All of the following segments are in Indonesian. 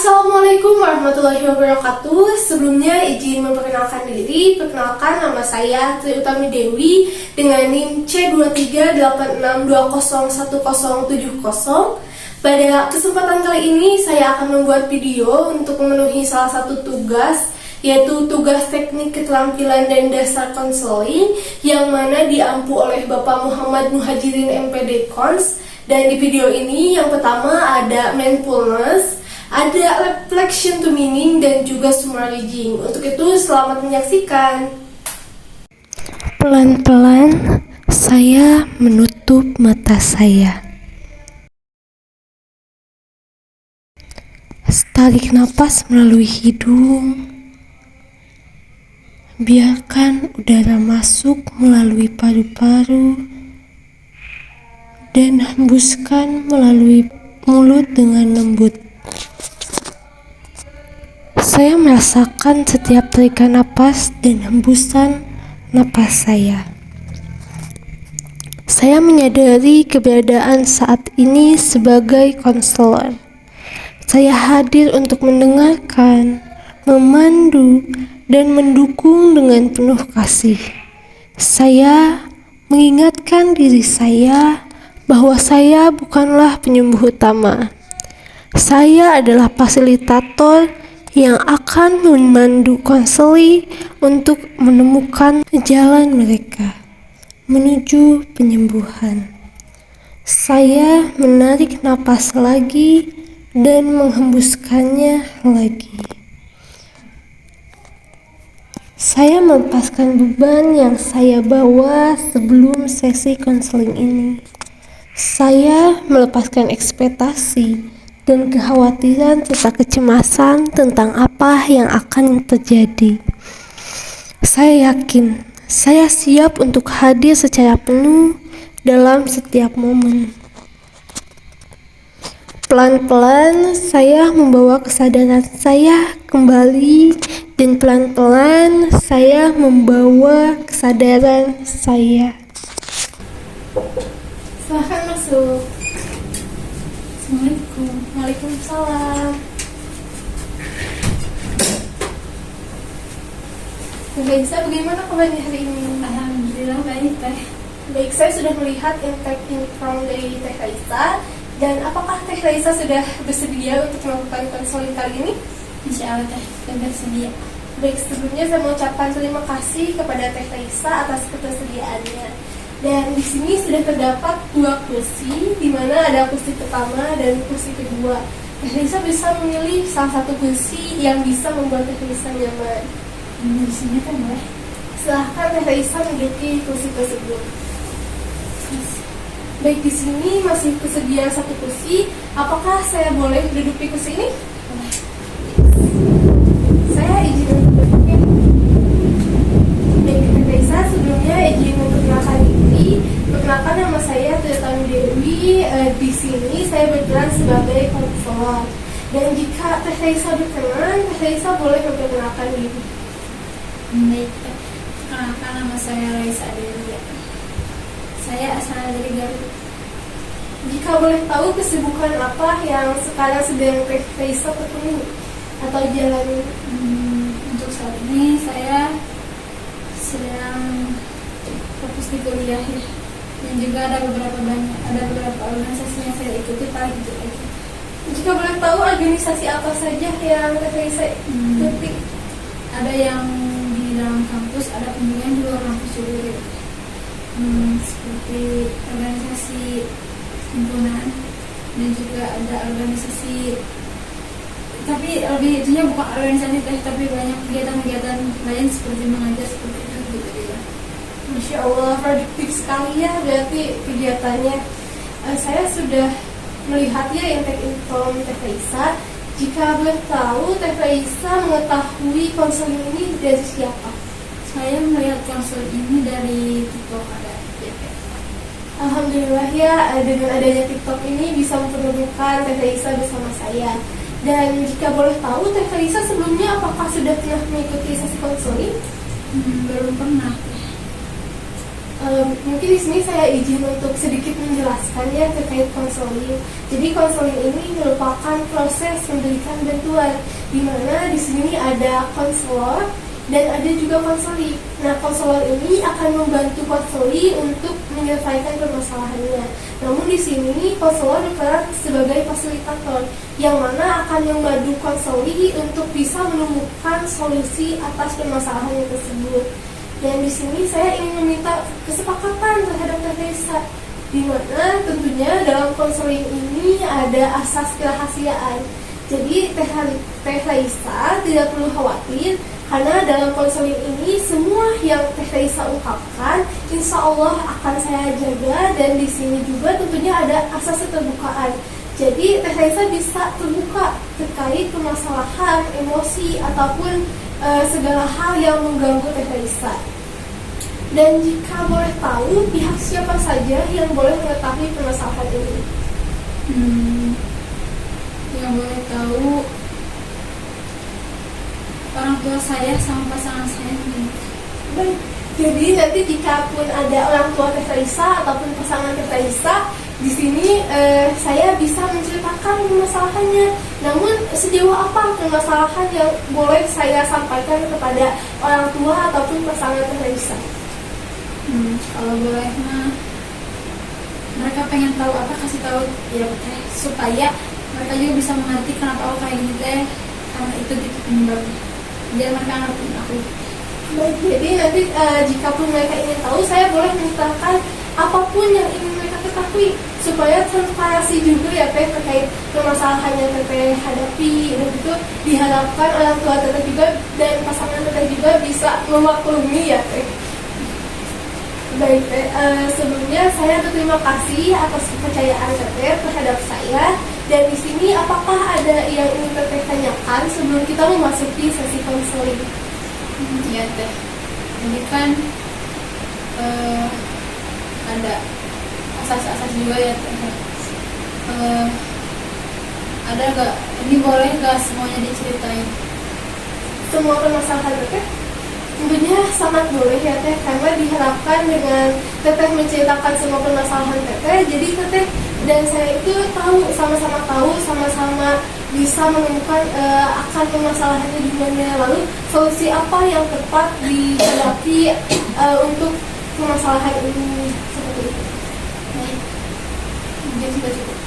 Assalamualaikum warahmatullahi wabarakatuh. Sebelumnya izin memperkenalkan diri. Perkenalkan, nama saya Tri Utami Dewi dengan NIM C2386201070. Pada kesempatan kali ini saya akan membuat video untuk memenuhi salah satu tugas, yaitu tugas teknik keterampilan dan dasar konseling yang mana diampu oleh Bapak Muhammad Muhajirin MPD Kons. Dan di video ini yang pertama ada mindfulness, ada reflection to meaning, dan juga summarizing. Untuk itu selamat menyaksikan. Pelan-pelan saya menutup mata saya. Tarik napas melalui hidung. Biarkan udara masuk melalui paru-paru dan hembuskan melalui mulut dengan lembut. Saya merasakan setiap tarikan napas dan hembusan napas saya. Saya menyadari keberadaan saat ini sebagai konselor. Saya hadir untuk mendengarkan, memandu, dan mendukung dengan penuh kasih. Saya mengingatkan diri saya bahwa saya bukanlah penyembuh utama. Saya adalah fasilitator yang akan memandu konseli untuk menemukan jalan mereka menuju penyembuhan. Saya menarik napas lagi dan menghembuskannya lagi. Saya melepaskan beban yang saya bawa sebelum sesi konseling ini. Saya melepaskan ekspektasi dan kekhawatiran serta kecemasan tentang apa yang akan terjadi. Saya yakin, saya siap untuk hadir secara penuh dalam setiap momen. Pelan-pelan saya membawa kesadaran saya kembali, dan pelan-pelan saya membawa kesadaran saya. Silahkan masuk. Assalamualaikum. Waalaikumsalam. Teh Raisa, bagaimana kabarnya hari ini? Alhamdulillah baik, Teh. Baik, saya sudah melihat intake income dari Teh Raisa. Dan apakah Teh Raisa sudah bersedia untuk melakukan konseling kali ini? Insya Allah, Teh, sudah bersedia. Baik, sebelumnya saya mengucapkan terima kasih kepada Teh Raisa atas ketersediaannya. Dan di sini sudah terdapat 2 kursi, di mana ada kursi pertama dan kursi kedua. Teh Raisa bisa memilih salah satu kursi yang bisa membuat Teh Raisa nyaman. Di sini kan boleh. Silahkan Teh Raisa menduduki kursi tersebut. Baik, di sini masih tersedia 1 kursi. Apakah saya boleh duduk di kursi ini? Boleh. Saya izin untuk duduk ya. Baik, Teh Raisa, sebelumnya izin memperkenalkan diri. Perkenalkan, nama saya Tri Utami Dewi. Di sini saya berperan sebagai konselor. Dan jika Teh Raisa berkenan, Teh Raisa boleh memperkenalkan diri. Baik, Teh. Perkenalkan, nama saya Raisa Adelia. Saya asal dari Garut. Jika boleh tahu, kesibukan apa yang sekarang sedang Teh Raisa tekuni atau jalani? Untuk saat ini saya sedang fokus di kuliah ya. Dan juga ada beberapa organisasi yang saya ikuti paling itu aja. Jika boleh tahu, organisasi apa saja yang Teh Raisa ikuti? Ada yang di dalam kampus, ada pembimbingan di luar kampus juga gitu. Seperti organisasi himpunan, dan juga ada organisasi, tapi lebih itunya bukan organisasi Teh, tapi banyak kegiatan-kegiatan lain seperti mengajar seperti itu gitu ya. Masya Allah, produktif sekali ya berarti kegiatannya. Saya sudah melihat ya intake info Teh Raisa. Jika boleh tahu, Teh Raisa mengetahui konseling ini dari siapa? Saya melihat konsul ini dari TikTok ada. Alhamdulillah ya, dengan adanya TikTok ini bisa mempertemukan Teh Raisa bersama saya. Dan jika boleh tahu, Teh Raisa sebelumnya apakah sudah pernah mengikuti sesi konseling? Belum pernah. Mungkin di sini saya izin untuk sedikit menjelaskan ya terkait konseling. Jadi konseling ini merupakan proses memberikan bantuan, di mana di sini ada konselor dan ada juga konseli. Nah, konselor ini akan membantu konseli untuk menyelesaikan permasalahannya. Namun di sini konselor berperan sebagai fasilitator yang mana akan membantu konseli untuk bisa menemukan solusi atas permasalahan tersebut. Dan di sini saya ingin meminta kesepakatan terhadap Teh Raisa, di mana tentunya dalam konseling ini ada asas kerahasiaan. Jadi Teh Raisa tidak perlu khawatir karena dalam konseling ini semua yang Teh Raisa ungkapkan insya Allah akan saya jaga, dan di sini juga tentunya ada asas keterbukaan. Jadi Teh Raisa bisa terbuka terkait permasalahan, emosi ataupun segala hal yang mengganggu Teh Raisa. Dan jika boleh tahu pihak siapa saja yang boleh mengetahui permasalahan ini? Yang boleh tahu orang tua saya sama pasangan saya. Baik, jadi nanti jika pun ada orang tua Teh Raisa ataupun pasangan Teh Raisa di sini, saya bisa menceritakan permasalahannya. Namun sejauh apa permasalahan yang boleh saya sampaikan kepada orang tua ataupun pasangan Teh Raisa? Kalau boleh mah mereka pengen tahu apa, kasih tahu ya Teh, supaya mereka juga bisa mengerti kenapa aku kayak gini Teh, karena itu gitu penyebabnya, biar mereka ngerti aku. Baik, jadi nanti jika pun mereka ingin tahu, saya boleh menceritakan apapun yang ingin mereka ketahui supaya transparansi juga ya Teh terkait permasalahan yang Teteh hadapi, dan itu diharapkan orang tua Teteh juga dan pasangan Teteh juga bisa memaklumi ya Teh. Baik Teh, sebelumnya saya berterima kasih atas kepercayaan Teteh terhadap saya. Dan di sini apakah ada yang ingin Teteh tanyakan sebelum kita memasuki sesi konseling? Iya Teh, ini kan ada asas-asas juga ya Teh. Ada gak, ini boleh gak semuanya diceritain? Semua permasalahan Teteh? Tentunya sangat boleh ya Teh, karena diharapkan dengan Teteh menceritakan semua permasalahan Teteh, jadi Teteh dan saya itu sama-sama bisa menemukan akar permasalahannya di mana, lalu solusi apa yang tepat dihadapi untuk permasalahan ini, seperti itu. Mungkin sudah cukup.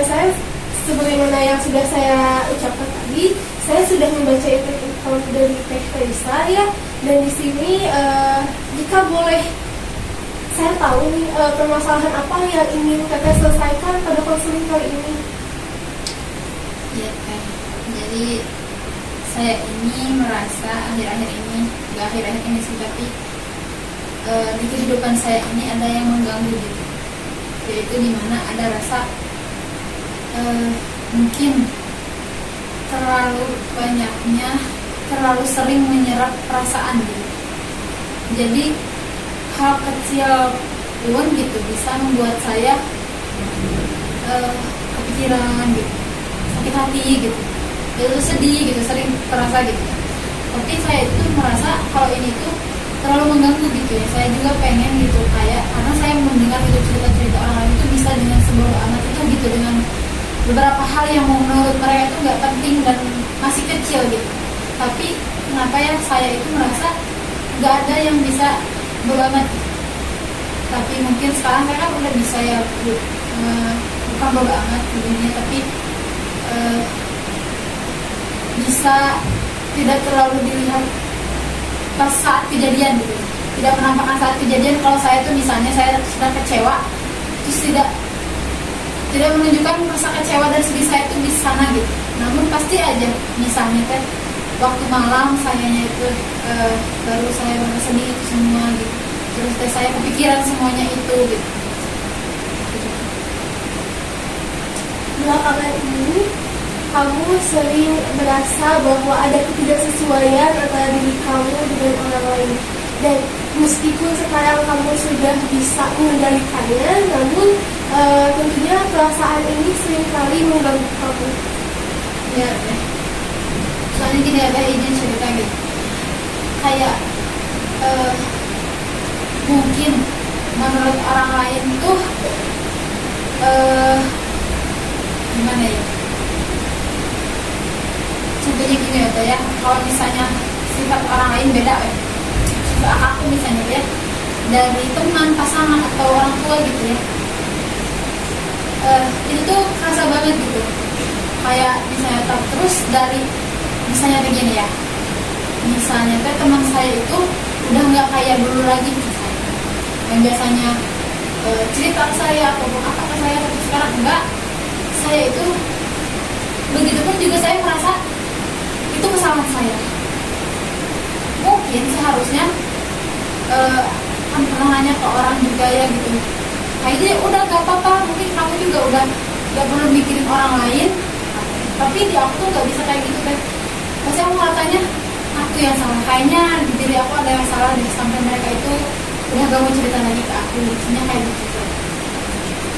Saya sebagaimana yang sudah saya ucapkan tadi, saya sudah membaca account dari Teh Raisa ya, dan di sini jika boleh saya tahu nih permasalahan apa yang ingin Teteh selesaikan pada konseling kali ini? Iya Teh, jadi saya ini merasa akhir-akhir ini, gak akhir-akhir ini sih, tapi di kehidupan saya ini ada yang mengganggu gitu, yaitu dimana ada rasa mungkin terlalu sering menyerap perasaan gitu. Jadi hal kecil pun gitu bisa membuat saya kepikiran gitu, sakit hati gitu, itu sedih gitu, sering terasa gitu. Tapi saya itu merasa kalau ini tuh terlalu mengganggu gitu ya. Saya juga pengen gitu, kayak karena saya mendengar gitu cerita-cerita orang lain itu bisa dengan sebodoh amat itu gitu, dengan beberapa hal yang menurut mereka itu nggak penting dan masih kecil gitu. Tapi kenapa ya saya itu merasa nggak ada yang bisa bodo amat. Tapi mungkin sekarang saya kan udah bisa ya, bukan bodo amat dunia, tapi bisa tidak terlalu dilihat pas saat kejadian gitu, tidak menampakkan saat kejadian. Kalau saya tuh misalnya saya sedang kecewa, terus tidak menunjukkan rasa kecewa dan sedih saya tuh di sana gitu. Namun pasti aja misalnya kan waktu malam sayanya itu baru saya sedih itu semua gitu, terus saya kepikiran semuanya itu gitu. Belakangan ini kamu sering merasa bahwa ada ketidaksesuaian antara diri kamu dengan orang lain, dan meskipun sekarang kamu sudah bisa mengendalikannya, namun tentunya perasaan ini seringkali mengganggu kamu. Ya, soalnya gini ada izin cerita gitu, kayak mungkin menurut orang lain tuh gimana ya, contohnya gini ya, kalau misalnya sifat orang lain beda ya, sifat aku misalnya ya, dari teman, pasangan atau orang tua gitu ya, itu tuh kerasa banget gitu. Kayak misalnya terus dari misalnya begini ya, misalnya teman saya itu udah nggak kayak dulu lagi gitu, yang biasanya cerita ke saya ataupun apa ke saya, tapi sekarang enggak. Saya itu begitupun juga saya merasa itu kesalahan saya. Mungkin seharusnya kan pernah nanya ke orang juga ya gitu, kayak gitu ya udah gak apa-apa, mungkin kamu juga udah gak perlu mikirin orang lain, tapi di aku tuh gak bisa kayak gitu kan. Pasti aku katanya aku yang salah, kayaknya di diri aku ada yang salah deh, sampai mereka itu udah gak mau cerita lagi ke aku, maksudnya kayak gitu.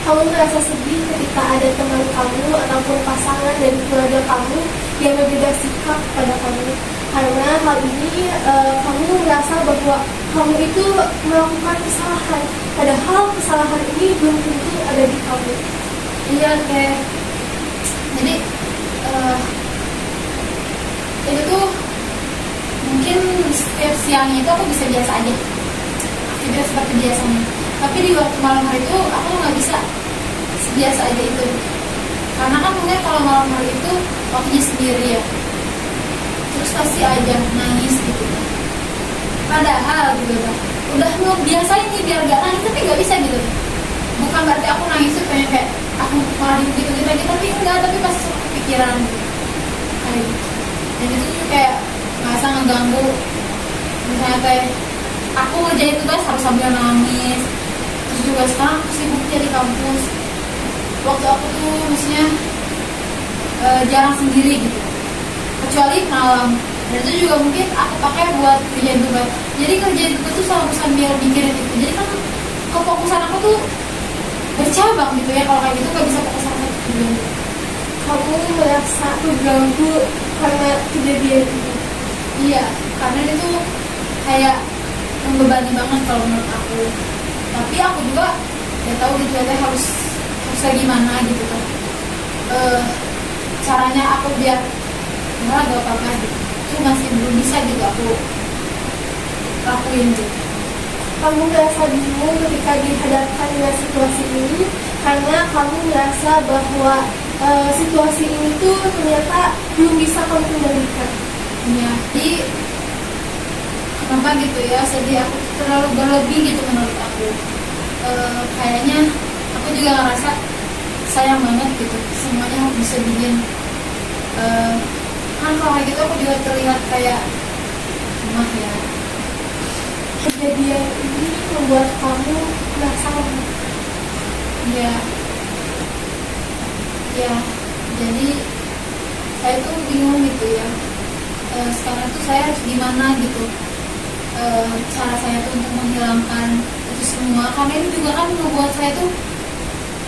Kamu merasa sedih ketika ada teman kamu ataupun pasangan dari keluarga kamu yang berbeda sikap pada kamu, karena hal ini kamu merasa bahwa kamu itu melakukan kesalahan, padahal kesalahan ini belum tentu ada di kamu. Iya, kayak jadi itu tuh mungkin setiap siangnya itu aku bisa biasa aja, aktivitas seperti biasanya, tapi di waktu malam hari itu aku nggak bisa biasa aja itu, karena kan mungkin kalau malam hari itu waktunya sendiri ya, terus pasti aja nangis gitu. Padahal gitu kan udah mau biasain nih biar gak nangis, tapi gak bisa gitu. Bukan berarti aku nangis tuh kayak aku malah gitu lagi, tapi enggak, tapi pasti suka kepikiran gitu. Kayak gitu. Dan itu juga kayak ngerasa ngeganggu. Misalnya kayak aku ngerjain tugas harus sambil nangis. Terus juga sekarang aku sibuknya di kampus. Waktu aku tuh maksudnya jarang sendiri gitu, kecuali malam. Dan itu juga mungkin aku pakai buat kerjaan tugas. Jadi kerjaan tugas tuh selalu sambil mikirin itu. Jadi kan kefokusan aku tuh bercabang gitu ya, kalau kayak gitu gak bisa fokus sama satu tujuan. Kamu merasa terganggu karena kejadian ini? Iya, karena itu kayak membebani banget kalau menurut aku. Tapi aku juga gak tahu gitu ya, harus gimana gitu kan. Caranya aku biar nggak apa-apa gitu, itu masih belum bisa gitu aku lakuin gitu. Kamu merasa bingung ketika dihadapkan dengan situasi ini karena kamu merasa bahwa situasi ini tuh ternyata belum bisa kamu kendalikan. Ya, jadi kenapa gitu ya, sedih aku terlalu berlebih gitu menurut aku. Kayaknya aku juga ngerasa sayang banget gitu, semuanya harus disedihin. Kan kalau kayak gitu aku juga terlihat kayak lemah ya. Kejadian ini membuat kamu merasa lemah. Ya, jadi saya tuh bingung gitu ya. Sekarang tuh saya harus gimana gitu, cara saya tuh untuk menghilangkan itu semua, karena ini juga kan membuat saya tuh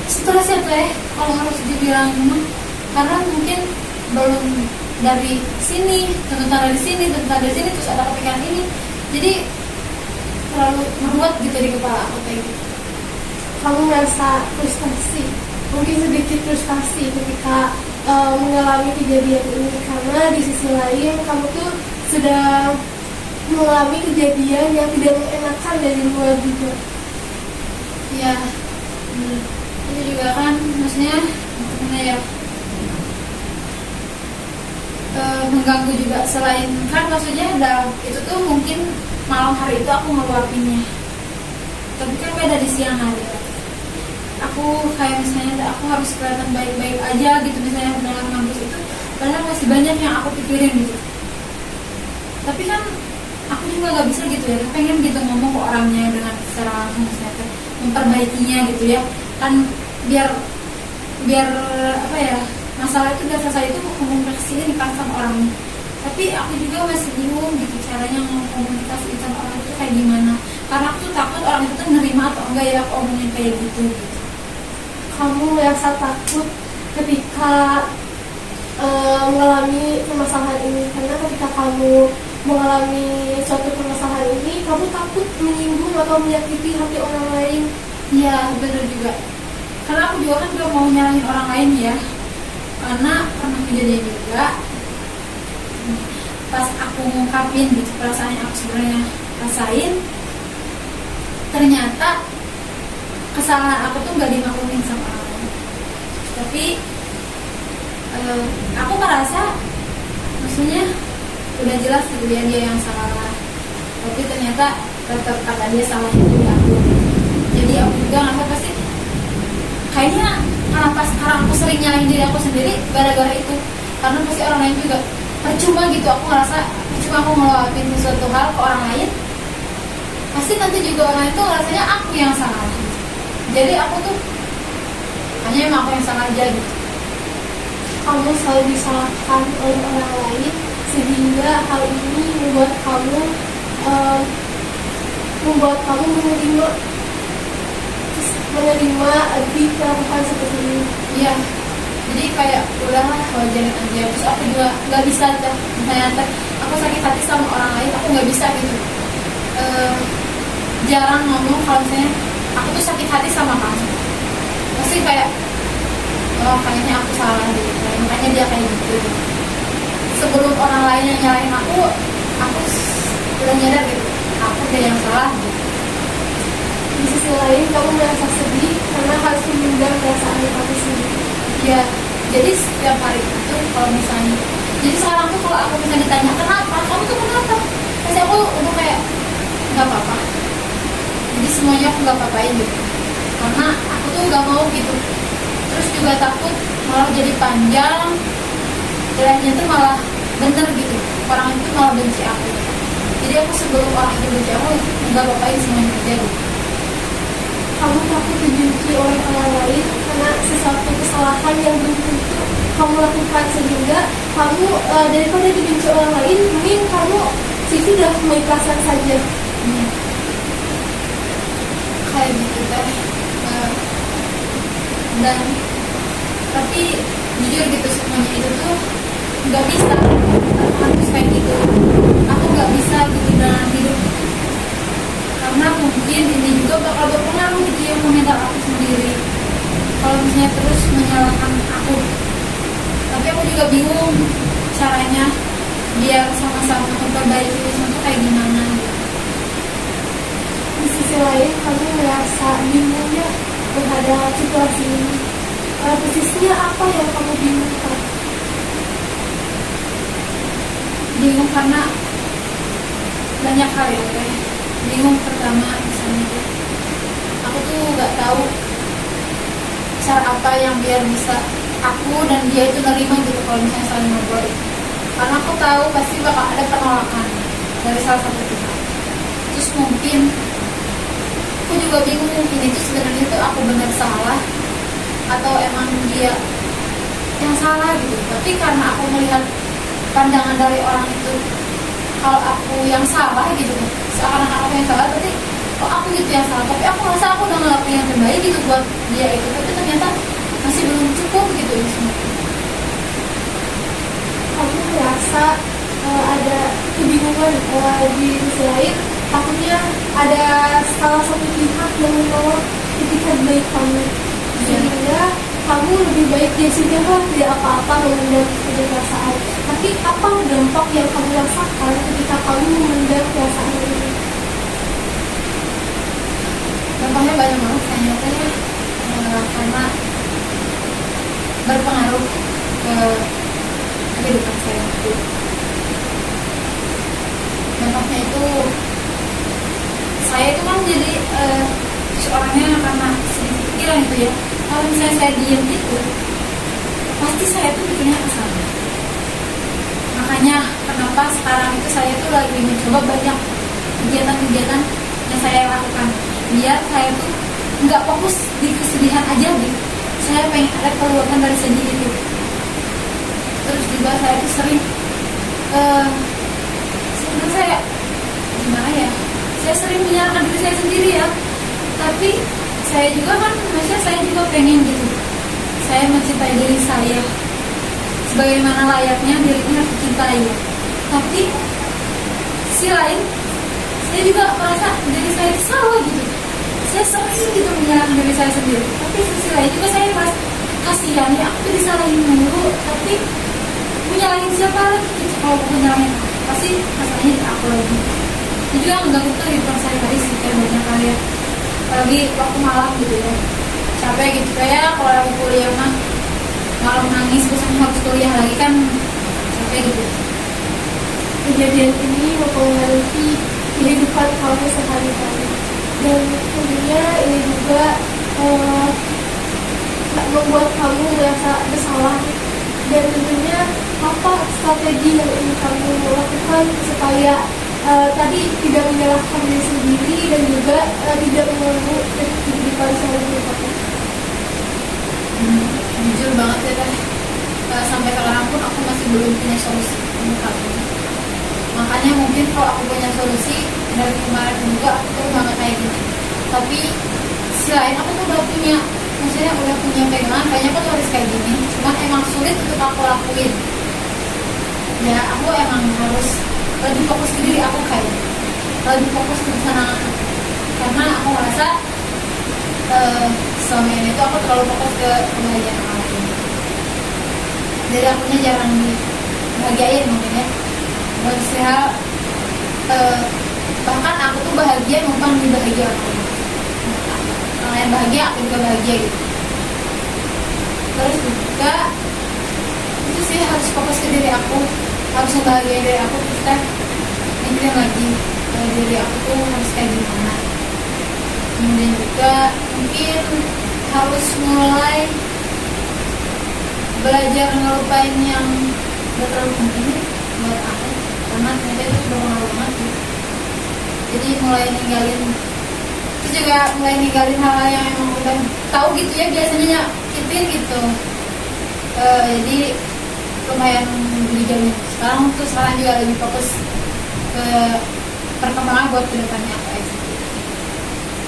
stres ya teh kalau harus dibilang, karena mungkin belum dari sini tentang dari sini terus ada kepikiran ini, jadi terlalu meruat gitu di kepala aku kayak gitu. Kamu merasa frustasi, mungkin sedikit frustasi ketika mengalami kejadian ini, karena di sisi lain kamu tuh sudah mengalami kejadian yang tidak mengenakan dari luar juga. Ya, itu juga kan maksudnya gimana ya, mengganggu juga. Selain kan maksudnya itu tuh mungkin malam hari itu aku ngeluapinnya, tapi kan beda di siang hari. Aku kayak misalnya aku harus kelihatan baik-baik aja gitu misalnya dalam kampus itu, padahal masih banyak yang aku pikirin gitu. Tapi kan aku juga gak bisa gitu ya, pengen gitu ngomong ke orangnya dengan secara langsung, misalnya memperbaikinya gitu ya kan, biar apa ya, masalah itu udah selesai, itu komunikasiin kan sama orangnya. Tapi aku juga masih bingung gitu caranya ngomongin sama orang itu kayak gimana, karena aku tuh takut orang itu tuh nerima atau enggak ya aku omongin kayak gitu. Kamu merasa takut ketika mengalami permasalahan ini, karena ketika kamu mengalami suatu permasalahan ini, kamu takut menyinggung atau menyakiti hati orang lain. Iya, benar juga. Karena aku juga kan gak mau nyalahin orang lain ya. Karena pernah kejadian juga. Pas aku ngungkapin gitu perasaan yang aku sebenarnya rasain, ternyata kesalahan aku tuh gak dimaklumin sama orang lain. Tapi aku merasa, maksudnya udah jelas gitu ya dia yang salah, tapi ternyata tetap kata dia salah itu di aku. Jadi aku juga ngerasa pasti kayaknya kenapa sekarang aku sering nyalahin diri aku sendiri gara-gara itu, karena pasti orang lain juga percuma gitu. Aku ngerasa percuma aku ngeluapin sesuatu hal ke orang lain, pasti nanti juga orang lain tuh rasanya aku yang salah. Jadi aku tuh hanya emang aku yang salah aja gitu. Kamu selalu disalahkan oleh orang lain, sehingga hal ini membuat kamu menerima diperlakukan seperti ini. Iya, jadi kayak udahlah wajarin aja. Terus aku juga nggak bisa dah, misalnya aku sakit hati sama orang lain, aku nggak bisa gitu. Jarang ngomong kalau misalnya aku tuh sakit hati sama kamu, pasti kayak oh kayaknya aku salah gitu, makanya dia kayak gitu. Sebelum orang lain yang nyalahin aku udah nyadar gitu, aku udah yang salah gitu. Di sisi lain, kamu merasa sedih karena harus memendam perasaan kamu sendiri. Ya, jadi setiap hari itu kalau misalnya, jadi sekarang tuh kalau aku misalnya ditanya kenapa, kamu tuh kenapa? Pasti aku udah kayak nggak apa-apa. Jadi semuanya aku nggak apa-apain gitu, karena aku tuh nggak mau gitu. Terus juga takut malah jadi panjang, jalannya tuh malah bener gitu, orang itu malah benci aku. Jadi aku sebelum orang itu benci aku nggak apa-apain semuanya aja gitu. Kamu takut dibenci oleh orang lain karena sesuatu kesalahan yang belum tentu kamu lakukan, sehingga kamu daripada dibenci orang lain, mungkin kamu sudah mengikhlaskan saja. Kayak gitu teh. Dan tapi jujur gitu, semuanya itu tuh nggak bisa harus kayak gitu. Aku nggak bisa gitu dalam hidup, karena mungkin ini juga bakal berpengaruh gitu ya mental aku sendiri kalau misalnya terus menyalahkan aku. Tapi aku juga bingung caranya biar sama-sama memperbaiki itu kayak gimana gitu. Di sisi lain, kamu merasa bingung ya terhadap situasi ini. Persisnya apa yang kamu bingungkan? Bingung karena banyak hal ya teh. Bingung pertama misalnya tuh, aku tuh nggak tahu cara apa yang biar bisa aku dan dia itu nerima gitu kalau misalnya saling ngobrol. Karena aku tahu pasti bakal ada penolakan dari salah satu pihak. Terus mungkin aku juga bingung, mungkin itu sebenarnya tuh aku benar salah atau emang dia yang salah gitu. Tapi karena aku melihat pandangan dari orang itu kalau aku yang salah gitu, seakan-akan aku yang salah, berarti kok aku gitu yang salah. Tapi aku merasa aku udah ngelakuin yang terbaik gitu buat dia itu, tapi ternyata masih belum cukup gitu ini semua. Kamu merasa ada kebingungan di sisi lain, takutnya ada salah satu pihak yang menolak itikat baik kamu, sehingga kamu lebih baik ya sudah tidak apa-apa memendam perasaan. Tapi apa dampak yang kamu rasakan ketika kamu memendam perasaan ini? Dampaknya banyak banget ternyata ya, karena berpengaruh ke kehidupan saya itu. Dampaknya itu saya itu kan jadi seorangnya karena sedikit pikiran itu ya, kalau misalnya saya diem itu pasti saya tuh pikirnya kesal. Makanya kenapa sekarang itu saya tuh lagi mencoba banyak kegiatan-kegiatan yang saya lakukan biar saya tuh nggak fokus di kesedihan aja gitu. Saya pengen ada keluaran dari sedih itu. Terus juga saya tuh sering sebenarnya saya gimana ya, saya sering menyalahkan diri saya sendiri ya. Tapi saya juga kan, maksudnya saya juga pengen gitu, saya mencintai diri saya sebagaimana layaknya dirinya harus dicintai. Tapi sisi lain saya juga merasa diri saya itu salah gitu. Saya sering gitu menyalahkan diri saya sendiri, tapi sisi lain juga saya merasa kasihan ya, aku tuh disalahin mulu, tapi menyalahin siapa lagi gitu. Kalau bukan menyalahin aku, pasti masalahnya di aku lagi. Itu juga mengganggu kehidupan sehari-hari sih, kayak banyak kali ya, apalagi waktu malam gitu ya, capek gitu kayak kalau lagi kuliah mah malam nangis terus harus kuliah lagi kan capek gitu. Kejadian ini mempengaruhi kehidupan kamu sehari-hari, dan tentunya ini juga membuat kamu merasa bersalah. Dan tentunya apa strategi yang ingin kamu lakukan supaya tadi tidak menyalahkan diri sendiri dan juga tidak mengganggu kehidupan sehari-hari kamu? Jujur banget ya teh, sampai sekarang pun aku masih belum punya solusi untuk hal ini. Makanya mungkin kalau aku punya solusi dari kemarin juga aku tuh nggak kayak gini. Tapi sisi lain aku tuh udah punya, maksudnya udah punya pegangan kayaknya aku tuh harus kayak gini. Cuma emang sulit untuk aku lakuin. Ya aku emang harus lebih fokus ke diri aku kayaknya, lebih fokus ke kesenangan aku. Karena aku merasa selama ini tuh aku terlalu fokus ke kebahagiaan orang lain. Jadi akunya jarang dibahagiain mungkin ya. Berusaha bahkan aku tuh bahagia numpang di bahagia orang lain bahagia, aku juga bahagia gitu. Terus juga itu sih harus fokus ke diri aku, harus membahagiain diri aku. Kita mikirin lagi diri aku tuh harus kayak gimana. Kemudian juga mungkin harus mulai belajar ngelupain yang gak terlalu penting buat aku, karena ternyata itu udah pengaruh banget gitu. Jadi mulai ninggalin, itu juga mulai ninggalin hal-hal yang emang udah tahu gitu ya, biasanya nyakitin gitu. Jadi lumayan dijauhin. Sekarang juga lebih fokus ke perkembangan buat kedepannya apa aja.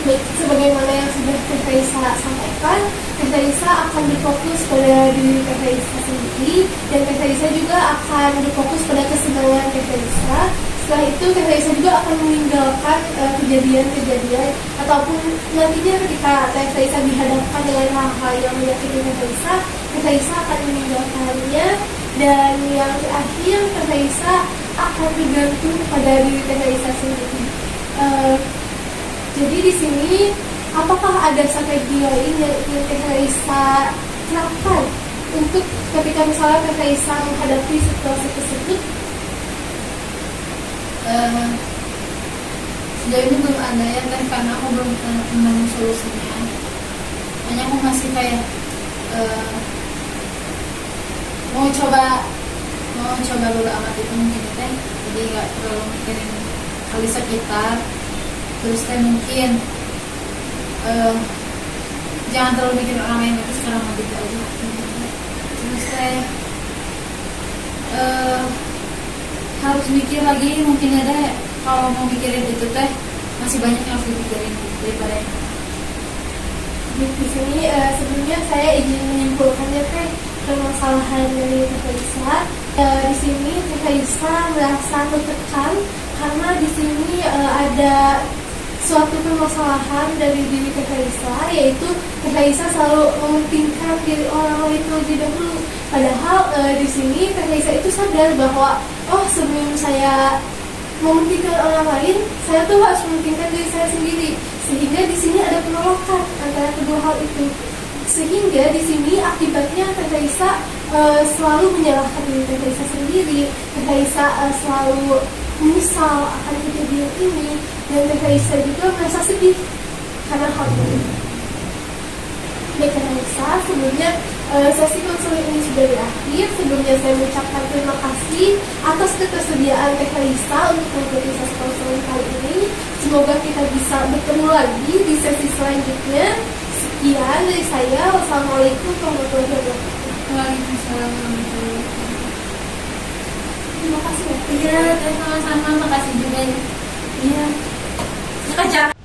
Baik, sebagaimana yang sudah Teh Raisa sampaikan, Teh Raisa akan berfokus pada diri Teh Raisa sendiri, dan Teh Raisa juga akan berfokus pada kesenangan Teh Raisa. Setelah itu Teh Raisa juga akan meninggalkan kejadian-kejadian ataupun nantinya ketika Teh Raisa dihadapkan dengan hal-hal yang menyakiti Teh Raisa akan meninggalkannya, dan yang terakhir Teh Raisa akan bergantung pada diri Teh Raisa sendiri. Jadi di sini apakah ada strategi lain yang ingin Teh Raisa terapkan untuk ketika misalnya Teh Raisa menghadapi situasi tersebut? Sejauh ini belum ada ya teh, karena aku belum menemukan solusinya. Hanya aku masih kayak mau coba bodo amat itu mungkin teh, jadi nggak terlalu mikirin kali sekitar. Terus teh mungkin jangan terlalu mikirin orang lain lagi, sekarang mau gitu aja. Terus teh harus mikir lagi mungkin ada, kalau mau mikirin itu teh masih banyak yang harus dipikirin daripada yang Di sini sebelumnya saya ingin menyimpulkannya Teh permasalahan dari Teh Raisa. Di sini Teh Raisa merasa tertekan karena di sini ada suatu permasalahan dari diri Teh Raisa, yaitu Teh Raisa selalu mementingkan diri orang lain terlebih dahulu. Padahal di sini Teh Raisa itu sadar bahwa sebelum saya mementingkan orang lain, saya tuh harus mementingkan diri saya sendiri. Sehingga di sini ada penolakan antara kedua hal itu. Sehingga di sini akibatnya Teh Raisa selalu menyalahkan diri Teh Raisa sendiri. Teh Raisa selalu menyesal akan kejadian ini, dan Teh Raisa juga merasa sedih karena hal ini. Baik Teh Raisa, sebelumnya sesi konseling ini sudah berakhir. Sebelumnya saya mengucapkan terima kasih atas ketersediaan Teh Raisa untuk mengikuti sesi konseling kali ini. Semoga kita bisa bertemu lagi di sesi selanjutnya. Sekian dari saya. Wassalamualaikum warahmatullahi wabarakatuh. Waalaikumsalam warahmatullahi wabarakatuh. Terima kasih ya. Iya, sama-sama, makasih juga ya. Iya. Kaca.